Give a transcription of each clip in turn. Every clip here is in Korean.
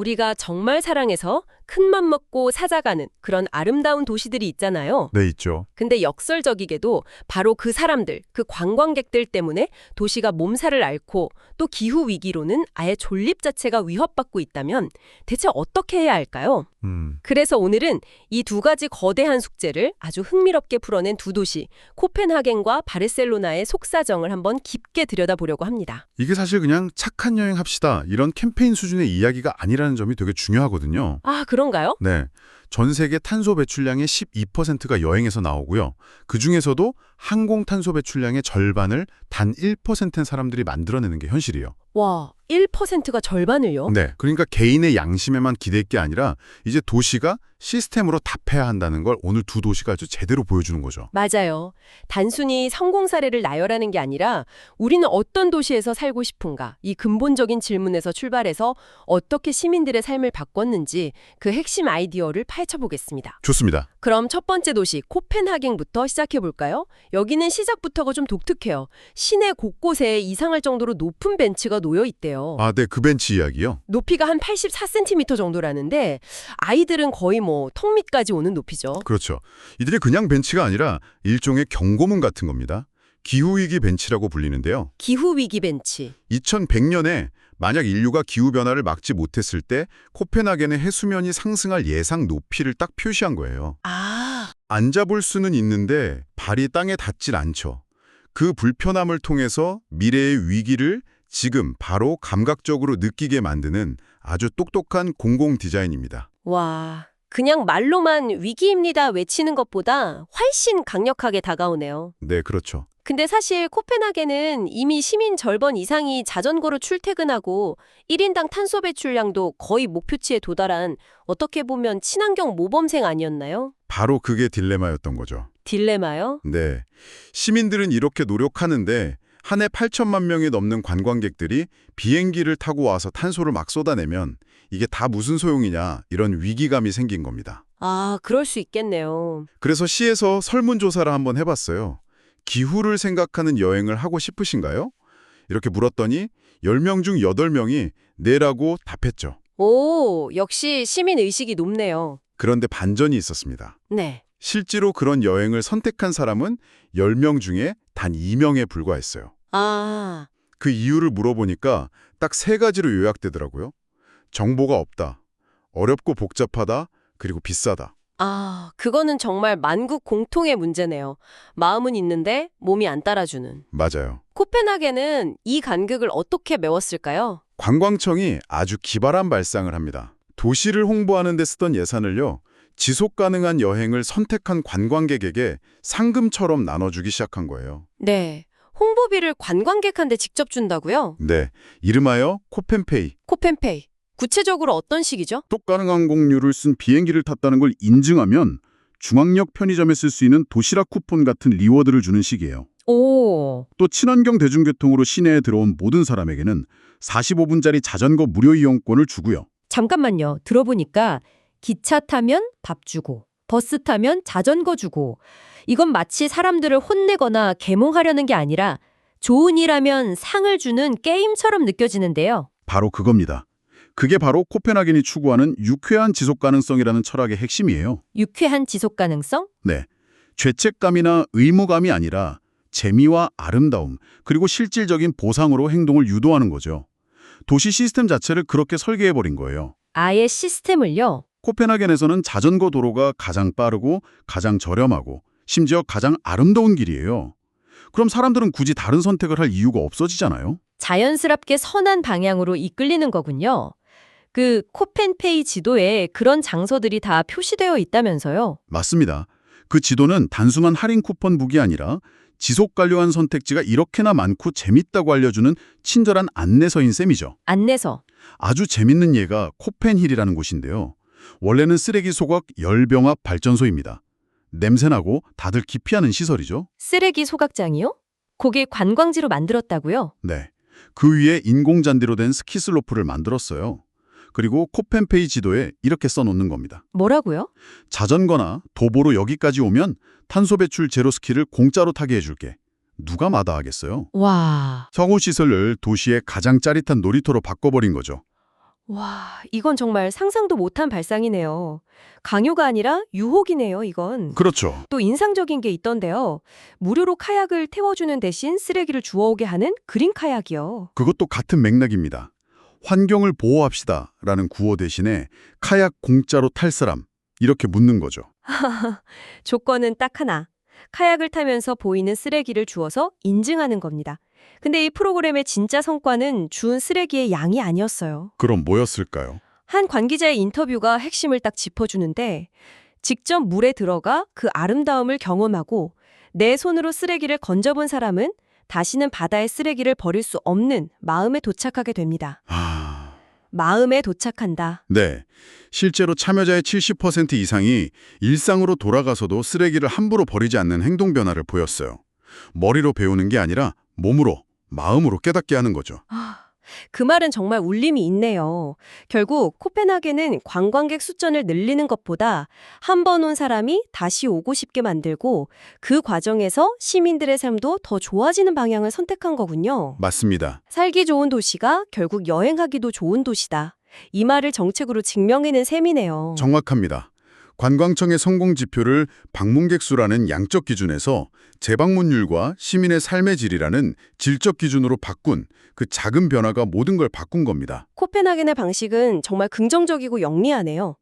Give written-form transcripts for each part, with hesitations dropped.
우리가 정말 사랑해서 큰맘 먹고 찾아가는 그런 아름다운 도시들이 있잖아요. 네, 있죠. 근데 역설적이게도 바로 그 사람들, 그 관광객들 때문에 도시가 몸살을 앓고 또 기후 위기로는 아예 존립 자체가 위협받고 있다면 대체 어떻게 해야 할까요? 그래서 오늘은 이 두 가지 거대한 숙제를 아주 흥미롭게 풀어낸 두 도시, 코펜하겐과 바르셀로나의 속사정을 한번 깊게 들여다보려고 합니다. 이게 사실 그냥 착한 여행 합시다 이런 캠페인 수준의 이야기가 아니라는 점이 되게 중요하거든요. 아, 그런가요? 네. 전 세계 탄소 배출량의 12%가 여행에서 나오고요. 그중에서도 항공 탄소 배출량의 절반을 단 1%인 사람들이 만들어내는 게 현실이에요. 와, 1%가 절반을요? 네. 그러니까 개인의 양심에만 기댈 게 아니라 이제 도시가 시스템으로 답해야 한다는 걸 오늘 두 도시가 아주 제대로 보여주는 거죠. 맞아요. 단순히 성공 사례를 나열하는 게 아니라 우리는 어떤 도시에서 살고 싶은가, 이 근본적인 질문에서 출발해서 어떻게 시민들의 삶을 바꿨는지 그 핵심 아이디어를 파헤쳐보겠습니다. 좋습니다. 그럼 첫 번째 도시 코펜하겐부터 시작해볼까요? 여기는 시작부터가 좀 독특해요. 시내 곳곳에 이상할 정도로 높은 벤치가 놓여 있대요. 아, 네. 그 벤치 이야기요? 높이가 한 84cm 정도라는데 아이들은 거의 턱 밑까지 오는 높이죠. 그렇죠. 이들이 그냥 벤치가 아니라 일종의 경고문 같은 겁니다. 기후위기 벤치라고 불리는데요. 기후위기 벤치. 2100년에 만약 인류가 기후변화를 막지 못했을 때 코펜하겐의 해수면이 상승할 예상 높이를 딱 표시한 거예요. 아, 앉아볼 수는 있는데 발이 땅에 닿질 않죠. 그 불편함을 통해서 미래의 위기를 지금 바로 감각적으로 느끼게 만드는 아주 똑똑한 공공 디자인입니다. 와. 그냥 말로만 위기입니다 외치는 것보다 훨씬 강력하게 다가오네요. 네, 그렇죠. 근데 사실 코펜하겐은 이미 시민 절반 이상이 자전거로 출퇴근하고 1인당 탄소 배출량도 거의 목표치에 도달한 어떻게 보면 친환경 모범생 아니었나요? 바로 그게 딜레마였던 거죠. 딜레마요? 네. 시민들은 이렇게 노력하는데 한 해 8천만 명이 넘는 관광객들이 비행기를 타고 와서 탄소를 막 쏟아내면 이게 다 무슨 소용이냐 이런 위기감이 생긴 겁니다. 아, 그럴 수 있겠네요. 그래서 시에서 설문조사를 한번 해봤어요. 기후를 생각하는 여행을 하고 싶으신가요? 이렇게 물었더니 10명 중 8명이 네라고 답했죠. 오, 역시 시민의식이 높네요. 그런데 반전이 있었습니다. 네. 실제로 그런 여행을 선택한 사람은 10명 중에 단 2명에 불과했어요. 아, 그 이유를 물어보니까 딱 3가지로 요약되더라고요. 정보가 없다, 어렵고 복잡하다, 그리고 비싸다. 그거는 정말 만국 공통의 문제네요. 마음은 있는데 몸이 안 따라주는. 맞아요. 코펜하겐은 이 간극을 어떻게 메웠을까요? 관광청이 아주 기발한 발상을 합니다. 도시를 홍보하는 데 쓰던 예산을요, 지속 가능한 여행을 선택한 관광객에게 상금처럼 나눠주기 시작한 거예요. 네. 홍보비를 관광객한테 직접 준다고요? 네, 이름하여 코펜페이. 코펜페이. 구체적으로 어떤 식이죠? 지속 가능 항공료를 쓴 비행기를 탔다는 걸 인증하면 중앙역 편의점에 쓸 수 있는 도시락 쿠폰 같은 리워드를 주는 식이에요. 오. 또 친환경 대중교통으로 시내에 들어온 모든 사람에게는 45분짜리 자전거 무료 이용권을 주고요. 잠깐만요. 들어보니까 기차 타면 밥 주고, 버스 타면 자전거 주고, 이건 마치 사람들을 혼내거나 계몽하려는 게 아니라 좋은 일하면 상을 주는 게임처럼 느껴지는데요. 바로 그겁니다. 그게 바로 코펜하겐이 추구하는 유쾌한 지속 가능성이라는 철학의 핵심이에요. 유쾌한 지속 가능성? 네, 죄책감이나 의무감이 아니라 재미와 아름다움, 그리고 실질적인 보상으로 행동을 유도하는 거죠. 도시 시스템 자체를 그렇게 설계해버린 거예요. 아예 시스템을요? 코펜하겐에서는 자전거 도로가 가장 빠르고 가장 저렴하고 심지어 가장 아름다운 길이에요. 그럼 사람들은 굳이 다른 선택을 할 이유가 없어지잖아요. 자연스럽게 선한 방향으로 이끌리는 거군요. 그 코펜페이 지도에 그런 장소들이 다 표시되어 있다면서요? 맞습니다. 그 지도는 단순한 할인 쿠폰북이 아니라 지속 가능한 선택지가 이렇게나 많고 재밌다고 알려주는 친절한 안내서인 셈이죠. 안내서. 아주 재밌는 예가 코펜힐이라는 곳인데요. 원래는 쓰레기 소각 열병합 발전소입니다. 냄새나고 다들 기피하는 시설이죠. 쓰레기 소각장이요? 거기 관광지로 만들었다고요? 네. 그 위에 인공잔디로 된 스키슬로프를 만들었어요. 그리고 코펜페이 지도에 이렇게 써놓는 겁니다. 뭐라고요? 자전거나 도보로 여기까지 오면 탄소 배출 제로 스키를 공짜로 타게 해줄게. 누가 마다하겠어요? 와. 성호시설을 도시의 가장 짜릿한 놀이터로 바꿔버린 거죠. 와, 이건 정말 상상도 못한 발상이네요. 강요가 아니라 유혹이네요, 이건. 그렇죠. 또 인상적인 게 있던데요. 무료로 카약을 태워주는 대신 쓰레기를 주워오게 하는 그린 카약이요. 그것도 같은 맥락입니다. 환경을 보호합시다라는 구호 대신에 카약 공짜로 탈 사람 이렇게 묻는 거죠. 조건은 딱 하나. 카약을 타면서 보이는 쓰레기를 주워서 인증하는 겁니다. 근데 이 프로그램의 진짜 성과는 주운 쓰레기의 양이 아니었어요. 그럼 뭐였을까요? 한 관계자의 인터뷰가 핵심을 딱 짚어주는데 직접 물에 들어가 그 아름다움을 경험하고 내 손으로 쓰레기를 건져본 사람은 다시는 바다에 쓰레기를 버릴 수 없는 마음에 도착하게 됩니다. 마음에 도착한다. 네. 실제로 참여자의 70% 이상이 일상으로 돌아가서도 쓰레기를 함부로 버리지 않는 행동 변화를 보였어요. 머리로 배우는 게 아니라 몸으로, 마음으로 깨닫게 하는 거죠. 그 말은 정말 울림이 있네요. 결국 코펜하겐은 관광객 수준을 늘리는 것보다 한 번 온 사람이 다시 오고 싶게 만들고 그 과정에서 시민들의 삶도 더 좋아지는 방향을 선택한 거군요. 맞습니다. 살기 좋은 도시가 결국 여행하기도 좋은 도시다. 이 말을 정책으로 증명해낸 셈이네요. 정확합니다. 관광청의 성공 지표를 방문객 수라는 양적 기준에서 재방문율과 시민의 삶의 질이라는 질적 기준으로 바꾼 그 작은 변화가 모든 걸 바꾼 겁니다. 코펜하겐의 방식은 정말 긍정적이고 영리하네요.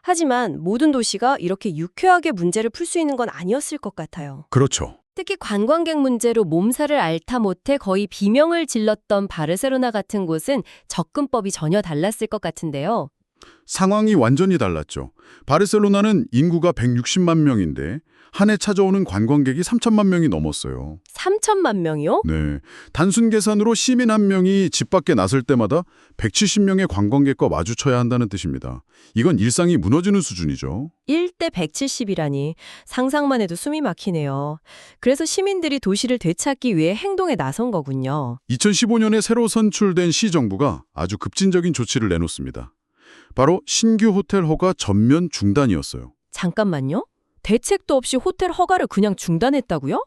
하지만 모든 도시가 이렇게 유쾌하게 문제를 풀 수 있는 건 아니었을 것 같아요. 그렇죠. 특히 관광객 문제로 몸살을 앓다 못해 거의 비명을 질렀던 바르셀로나 같은 곳은 접근법이 전혀 달랐을 것 같은데요. 상황이 완전히 달랐죠. 바르셀로나는 인구가 160만 명인데 한 해 찾아오는 관광객이 3천만 명이 넘었어요. 3천만 명이요? 네, 단순 계산으로 시민 한 명이 집 밖에 나설 때마다 170명의 관광객과 마주쳐야 한다는 뜻입니다. 이건 일상이 무너지는 수준이죠. 1대 170이라니 상상만 해도 숨이 막히네요. 그래서 시민들이 도시를 되찾기 위해 행동에 나선 거군요. 2015년에 새로 선출된 시정부가 아주 급진적인 조치를 내놓습니다. 바로 신규 호텔 허가 전면 중단이었어요. 잠깐만요. 대책도 없이 호텔 허가를 그냥 중단했다고요?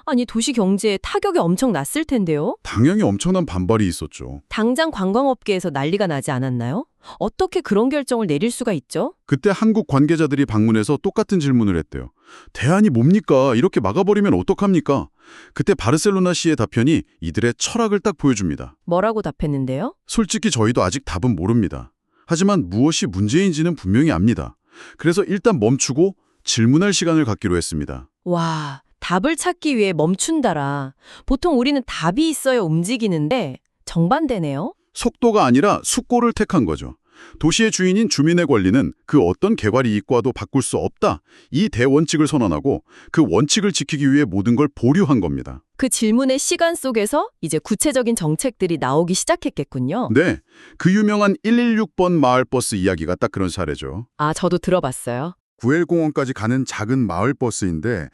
아니 도시 경제에 타격이 엄청 났을 텐데요. 당연히 엄청난 반발이 있었죠. 당장 관광업계에서 난리가 나지 않았나요? 어떻게 그런 결정을 내릴 수가 있죠? 그때 한국 관계자들이 방문해서 똑같은 질문을 했대요. 대안이 뭡니까? 이렇게 막아버리면 어떡합니까? 그때 바르셀로나시의 답변이 이들의 철학을 딱 보여줍니다. 뭐라고 답했는데요? 솔직히 저희도 아직 답은 모릅니다. 하지만 무엇이 문제인지는 분명히 압니다. 그래서 일단 멈추고 질문할 시간을 갖기로 했습니다. 와, 답을 찾기 위해 멈춘다라. 보통 우리는 답이 있어야 움직이는데 정반대네요. 속도가 아니라 숙고를 택한 거죠. 도시의 주인인 주민의 권리는 그 어떤 개괄 이익과도 바꿀 수 없다. 이 대원칙을 선언하고 그 원칙을 지키기 위해 모든 걸 보류한 겁니다. 그 질문의 시간 속에서 이제 구체적인 정책들이 나오기 시작했겠군요. 네, 그 유명한 116번 마을버스 이야기가 딱 그런 사례죠. 아, 저도 들어봤어요. 구엘공원까지 가는 작은 마을버스인데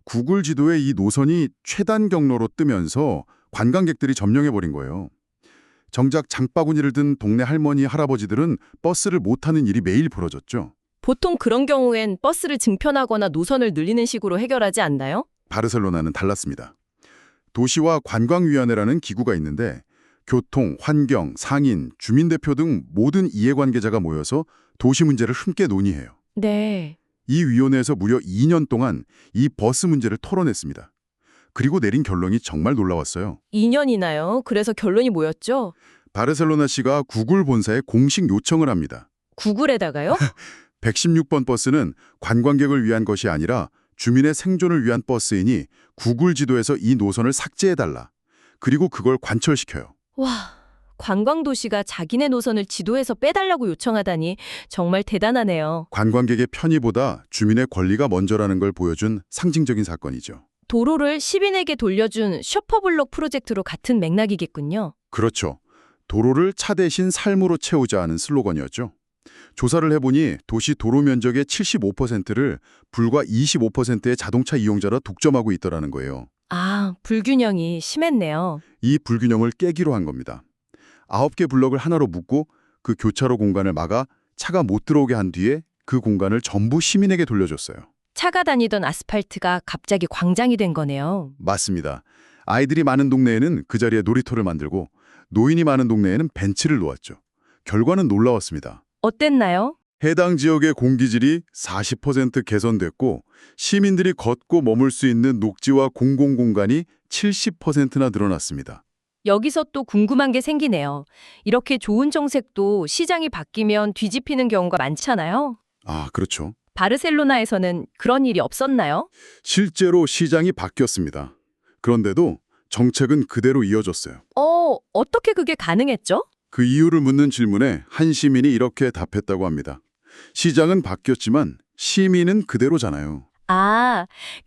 구글 지도에 이 노선이 최단 경로로 뜨면서 관광객들이 점령해버린 거예요. 정작 장바구니를 든 동네 할머니, 할아버지들은 버스를 못 타는 일이 매일 벌어졌죠. 보통 그런 경우엔 버스를 증편하거나 노선을 늘리는 식으로 해결하지 않나요? 바르셀로나는 달랐습니다. 도시와 관광위원회라는 기구가 있는데 교통, 환경, 상인, 주민대표 등 모든 이해관계자가 모여서 도시 문제를 함께 논의해요. 네. 이 위원회에서 무려 2년 동안 이 버스 문제를 토론했습니다. 그리고 내린 결론이 정말 놀라웠어요. 2년이나요? 그래서 결론이 뭐였죠? 바르셀로나시가 구글 본사에 공식 요청을 합니다. 구글에다가요? 116번 버스는 관광객을 위한 것이 아니라 주민의 생존을 위한 버스이니 구글 지도에서 이 노선을 삭제해달라. 그리고 그걸 관철시켜요. 와, 관광도시가 자기네 노선을 지도에서 빼달라고 요청하다니 정말 대단하네요. 관광객의 편의보다 주민의 권리가 먼저라는 걸 보여준 상징적인 사건이죠. 도로를 시민에게 돌려준 셔퍼블록 프로젝트로 같은 맥락이겠군요. 그렇죠. 도로를 차 대신 삶으로 채우자 하는 슬로건이었죠. 조사를 해보니 도시 도로 면적의 75%를 불과 25%의 자동차 이용자라 독점하고 있더라는 거예요. 아, 불균형이 심했네요. 이 불균형을 깨기로 한 겁니다. 9개 블럭을 하나로 묶고 그 교차로 공간을 막아 차가 못 들어오게 한 뒤에 그 공간을 전부 시민에게 돌려줬어요. 차가 다니던 아스팔트가 갑자기 광장이 된 거네요. 맞습니다. 아이들이 많은 동네에는 그 자리에 놀이터를 만들고 노인이 많은 동네에는 벤치를 놓았죠. 결과는 놀라웠습니다. 어땠나요? 해당 지역의 공기질이 40% 개선됐고 시민들이 걷고 머물 수 있는 녹지와 공공공간이 70%나 늘어났습니다. 여기서 또 궁금한 게 생기네요. 이렇게 좋은 정책도 시장이 바뀌면 뒤집히는 경우가 많잖아요. 아, 그렇죠. 바르셀로나에서는 그런 일이 없었나요? 실제로 시장이 바뀌었습니다. 그런데도 정책은 그대로 이어졌어요. 어떻게 그게 가능했죠? 그 이유를 묻는 질문에 한 시민이 이렇게 답했다고 합니다. 시장은 바뀌었지만 시민은 그대로잖아요. 그러니까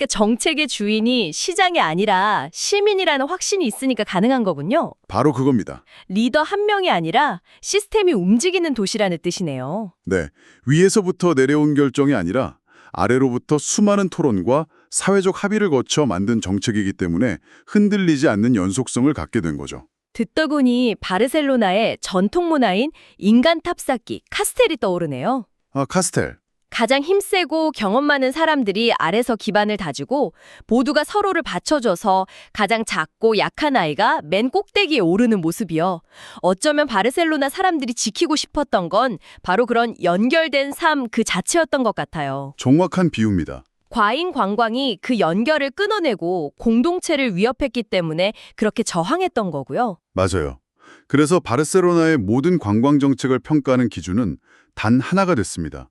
정책의 주인이 시장이 아니라 시민이라는 확신이 있으니까 가능한 거군요. 바로 그겁니다. 리더 한 명이 아니라 시스템이 움직이는 도시라는 뜻이네요. 네, 위에서부터 내려온 결정이 아니라 아래로부터 수많은 토론과 사회적 합의를 거쳐 만든 정책이기 때문에 흔들리지 않는 연속성을 갖게 된 거죠. 듣다 보니 바르셀로나의 전통 문화인 인간 탑쌓기, 카스텔이 떠오르네요. 아, 카스텔. 가장 힘세고 경험 많은 사람들이 아래서 기반을 다지고 모두가 서로를 받쳐줘서 가장 작고 약한 아이가 맨 꼭대기에 오르는 모습이요. 어쩌면 바르셀로나 사람들이 지키고 싶었던 건 바로 그런 연결된 삶 그 자체였던 것 같아요. 정확한 비유입니다. 과잉 관광이 그 연결을 끊어내고 공동체를 위협했기 때문에 그렇게 저항했던 거고요. 맞아요. 그래서 바르셀로나의 모든 관광 정책을 평가하는 기준은 단 하나가 됐습니다.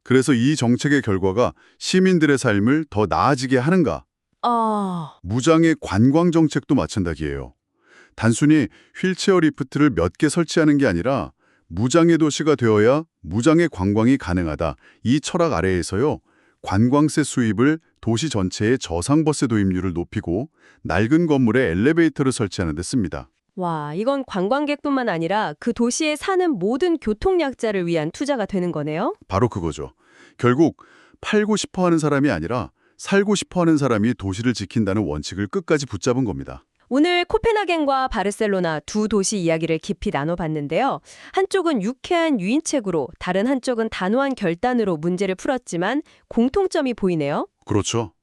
그래서 이 정책의 결과가 시민들의 삶을 더 나아지게 하는가? 무장의 관광 정책도 마찬가지예요. 단순히 휠체어 리프트를 몇 개 설치하는 게 아니라 무장의 도시가 되어야 무장의 관광이 가능하다. 이 철학 아래에서요. 관광세 수입을 도시 전체의 저상버스 도입률을 높이고 낡은 건물에 엘리베이터를 설치하는 데 씁니다. 와, 이건 관광객뿐만 아니라 그 도시에 사는 모든 교통약자를 위한 투자가 되는 거네요? 바로 그거죠. 결국 팔고 싶어 하는 사람이 아니라 살고 싶어 하는 사람이 도시를 지킨다는 원칙을 끝까지 붙잡은 겁니다. 오늘 코펜하겐과 바르셀로나 두 도시 이야기를 깊이 나눠봤는데요. 한쪽은 유쾌한 유인책으로, 다른 한쪽은 단호한 결단으로 문제를 풀었지만 공통점이 보이네요. 그렇죠.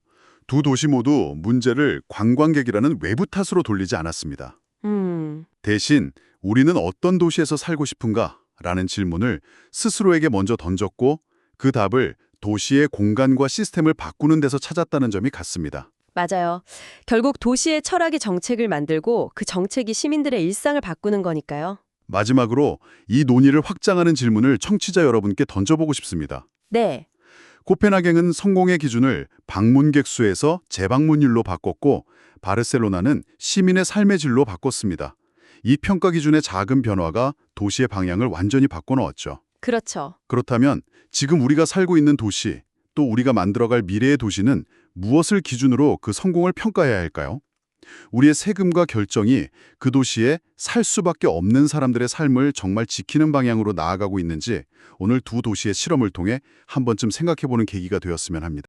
두 도시 모두 문제를 관광객이라는 외부 탓으로 돌리지 않았습니다. 대신 우리는 어떤 도시에서 살고 싶은가? 라는 질문을 스스로에게 먼저 던졌고 그 답을 도시의 공간과 시스템을 바꾸는 데서 찾았다는 점이 같습니다. 맞아요. 결국 도시의 철학이 정책을 만들고 그 정책이 시민들의 일상을 바꾸는 거니까요. 마지막으로 이 논의를 확장하는 질문을 청취자 여러분께 던져보고 싶습니다. 네. 코펜하겐은 성공의 기준을 방문객 수에서 재방문율로 바꿨고 바르셀로나는 시민의 삶의 질로 바꿨습니다. 이 평가 기준의 작은 변화가 도시의 방향을 완전히 바꿔놓았죠. 그렇죠. 그렇다면 지금 우리가 살고 있는 도시, 또 우리가 만들어갈 미래의 도시는 무엇을 기준으로 그 성공을 평가해야 할까요? 우리의 세금과 결정이 그 도시에 살 수밖에 없는 사람들의 삶을 정말 지키는 방향으로 나아가고 있는지 오늘 두 도시의 실험을 통해 한 번쯤 생각해보는 계기가 되었으면 합니다.